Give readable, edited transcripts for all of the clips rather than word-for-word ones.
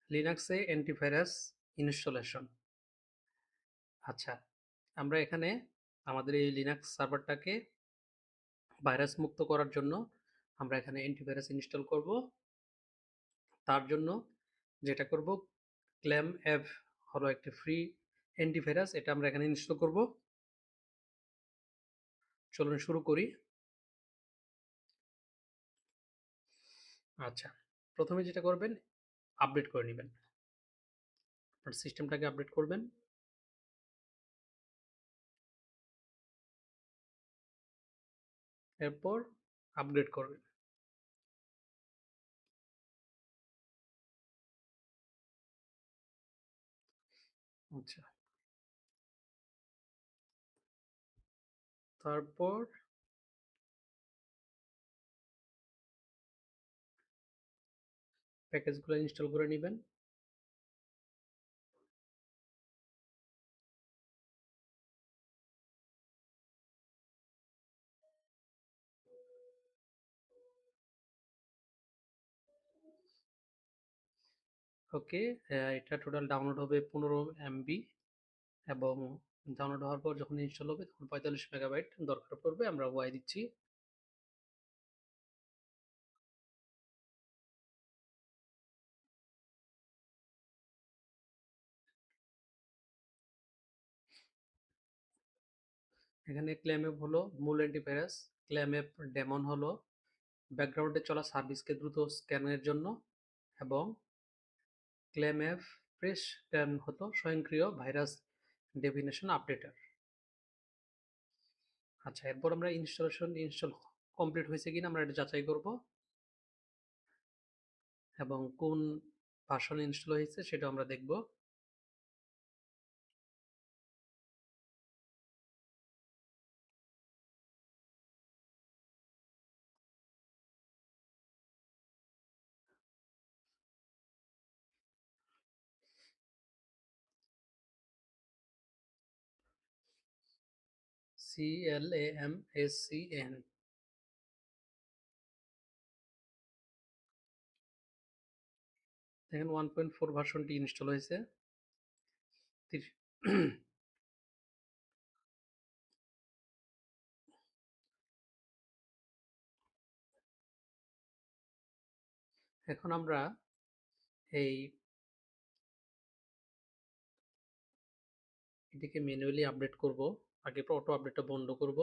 লিনাক্সে antivirus installation. আচ্ছা, আমরা এখানে আমাদের এই লিনাক্স সার্ভারটাকে ভাইরাস মুক্ত করার জন্য আমরা এখানে অ্যান্টিভাইরাস ইনস্টল করব। তার জন্য যেটা করব, ক্ল্যাম অ্যাপ হলো একটি ফ্রি অ্যান্টিভাইরাস, এটা আমরা এখানে ইনস্টল করব। চলুন শুরু করি। আচ্ছা, প্রথমে যেটা করবেন, আপডেট করে নেবেন, আপনার সিস্টেমটাকে আপডেট করবেন। এরপর আপগ্রেড করবেন। আচ্ছা, তারপর প্যাকেজগুলো ইনস্টল করে নেবেন। ওকে, এটা টোটাল ডাউনলোড হবে 15 MB, এবং ডাউনলোড হওয়ার পর যখন ইনস্টল হবে তখন 45 MB দরকার পড়বে। আমরা ওয়াই দিচ্ছি। এখানে ক্লেম অ্যাপ হলো মূল অ্যান্টিভাইরাস, ক্লেম অ্যাপ ডেমন হলো ব্যাকগ্রাউন্ডে চলা সার্ভিসকে দ্রুত স্ক্যানের জন্য, এবং ক্লেম অ্যাপ ফ্রেশ স্ক্যান হলো স্বয়ংক্রিয় ভাইরাস ডেফিনেশন আপডেটার। আচ্ছা, এরপর আমরা ইনস্টল কমপ্লিট হয়েছে কিনা আমরা এটা যাচাই করব, এবং কোন ভার্সন ইনস্টল হয়েছে সেটা আমরা দেখব। CLAMSCN, দেখেন 1.4 ভার্সনটি ইনস্টল হয়েছে। এখন আমরা এটিকে ম্যানুয়ালি আপডেট করব। আগে অটো আপডেটটা বন্ধ করব।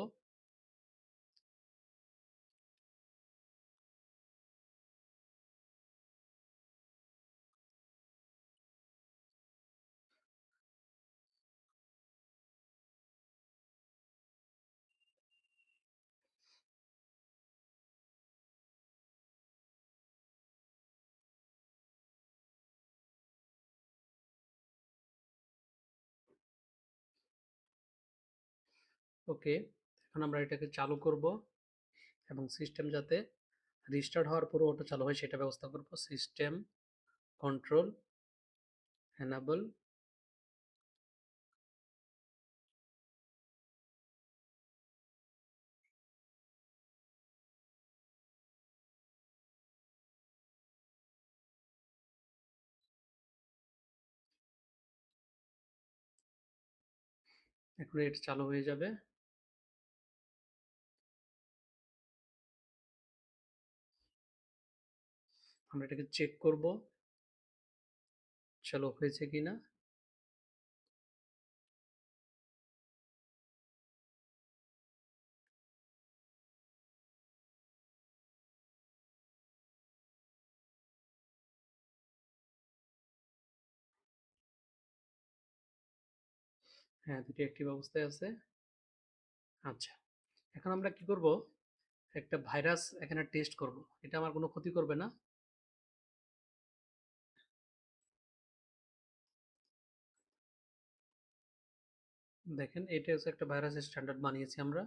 ওকে, এখন আমরা এটাকে চালু করব, এবং সিস্টেম যাতে রিস্টার্ট হওয়ার পর অটো চালু হয় সেটা ব্যবস্থা করব। System control enable. এখন এটা চালু হয়ে যাবে। আমরা এটাকে চেক করব চালু হয়েছে কিনা। হ্যাঁ, দুটি অ্যাক্টিভ অবস্থায় আছে। আচ্ছা, এখন আমরা কি করব, একটা ভাইরাস এখানে টেস্ট করব। এটা আমার কোনো ক্ষতি করবে না। দেখেন, এটা হচ্ছে একটা ভাইরাস স্ট্যান্ডার্ড বানিয়েছি আমরা।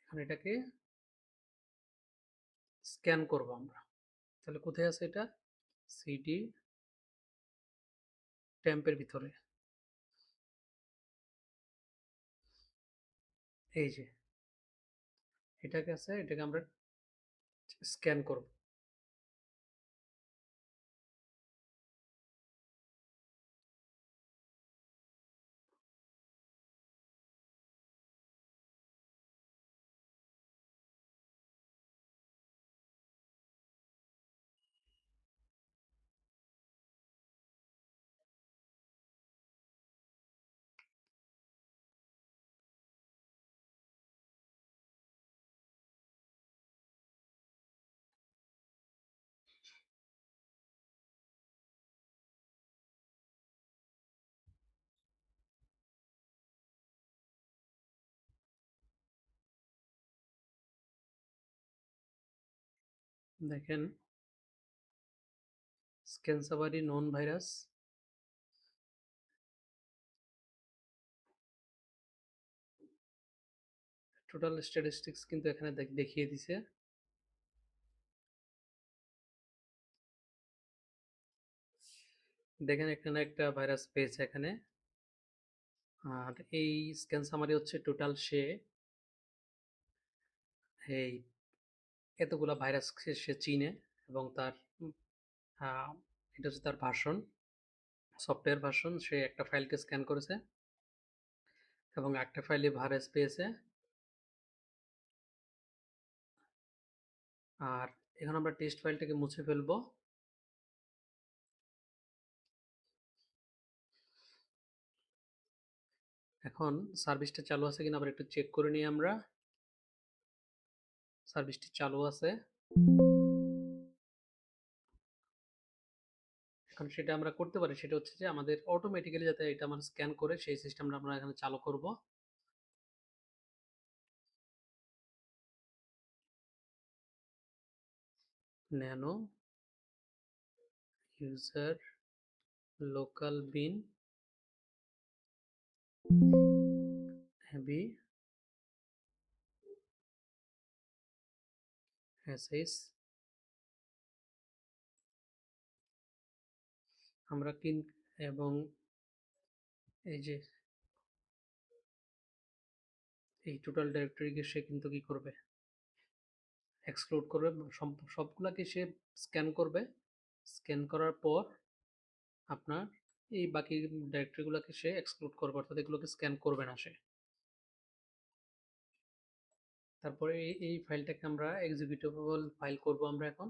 এখন এটাকে স্ক্যান করব আমরা। তাহলে কোথায় আছে এটা? সিডি ট্যাম্পের ভিতরে। এই যে এটাকে আমরা স্ক্যান করব। দেখেন, স্ক্যান সামারি নন ভাইরাস, টোটাল স্ট্যাটিস্টিক্স কিন্তু এখানে দেখিয়ে দিছে। দেখেন এখানে একটা ভাইরাস পেয়েছে এখানে। আর এই স্ক্যান সামারি হচ্ছে টোটাল সে এই এতগুলা ভাইরাস সে চিনে, এবং তার এটা হচ্ছে তার ভার্সন, সফটওয়্যার ভার্সন। সে একটা ফাইলকে স্ক্যান করেছে এবং একটা ফাইলে ভাইরাস পেয়েছে। আর এখন আমরা টেস্ট ফাইলটাকে মুছে ফেলবো। এখন সার্ভিসটা চালু আছে কিনা আবার একটু চেক করে নিই আমরা। সার্ভিসটি চালু আছে। এখন সেটা আমরা করতে পারি, সেটা হচ্ছে যে আমাদের অটোমেটিক্যালি যাতে এটা আমরা স্ক্যান করে সেই সিস্টেমটা আমরা এখানে চালু করব। ন্যানো ইউজার লোকাল বিন হেভি এসএস। আমরা এবং এই যে এই টোটাল ডাইরেক্টরিকে সে কিন্তু কি করবে, এক্সক্লুড করবে। সবগুলাকে সে স্ক্যান করবে। স্ক্যান করার পর আপনার এই বাকি ডাইরেক্টরিগুলোকে সে এক্সক্লুড করবে, অর্থাৎ এগুলোকে স্ক্যান করবে না সে। তারপরে এই ফাইলটাকে আমরা এক্সিকিউটেবল ফাইল করব আমরা এখন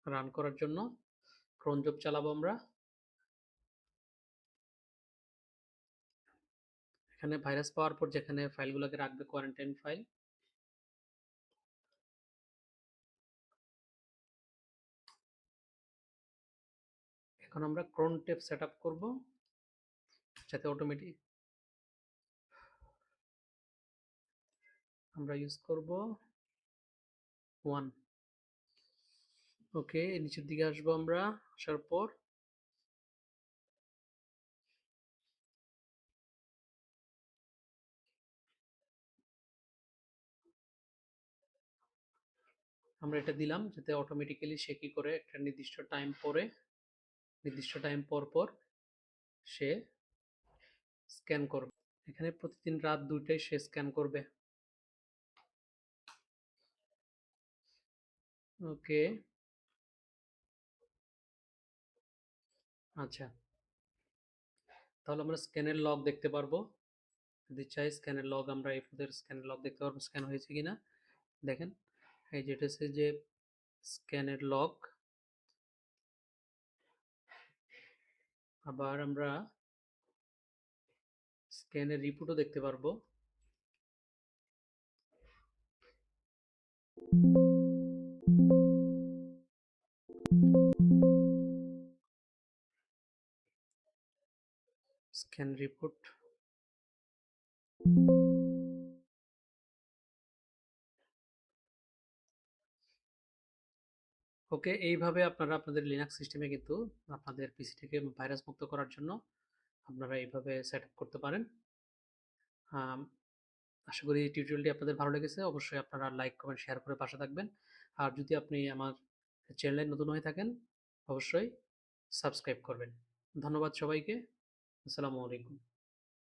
রান করার জন্য। ক্রোন জব চালাবো আমরা। এখানে ভাইরাস পাওয়ার পর যেখানে ফাইলগুলোকে রাখবে, কোয়ারেন্টাইন ফাইল, এখন আমরা ক্রোন টেপ সেট আপ করবো যাতে অটোমেটিক আমরা ইউজ করব 1। ওকে, নিচের দিকে আসবো আমরা। আসার পর আমরা এটা দিলাম যাতে অটোমেটিক্যালি সে কি করে একটা নির্দিষ্ট টাইম পর পর সে স্ক্যান করবে। এখানে প্রতিদিন রাত 2টায় সে স্ক্যান করবে। ওকে, আচ্ছা, তাহলে আমরা স্ক্যানের লগ দেখতে পারবো। যদি চাই স্ক্যানের লগ, আমরা এই স্ক্যানের লগ দেখতে পারবো স্ক্যান হয়েছে কিনা। দেখেন, এই যেটা হচ্ছে যে স্ক্যানের লগ। আবার আমরা স্ক্যানের রিপোর্টও দেখতে পারবো। Scan report. ওকে, এইভাবে আপনারা আপনাদের লিনাক্স সিস্টেমে কিন্তু আপনাদের পিসিটিকে ভাইরাস মুক্ত করার জন্য আপনারা এইভাবে সেট আপ করতে পারেন। আশা করি এই টিউটোরিয়ালটি আপনাদের ভালো লেগেছে। অবশ্যই আপনারা লাইক, কমেন্ট, শেয়ার করে পাশে থাকবেন। আর যদি আপনি আমার চ্যানেলে নতুন হয়ে থাকেন, অবশ্যই সাবস্ক্রাইব করবেন। ধন্যবাদ সবাইকে। আসসালামু আলাইকুম।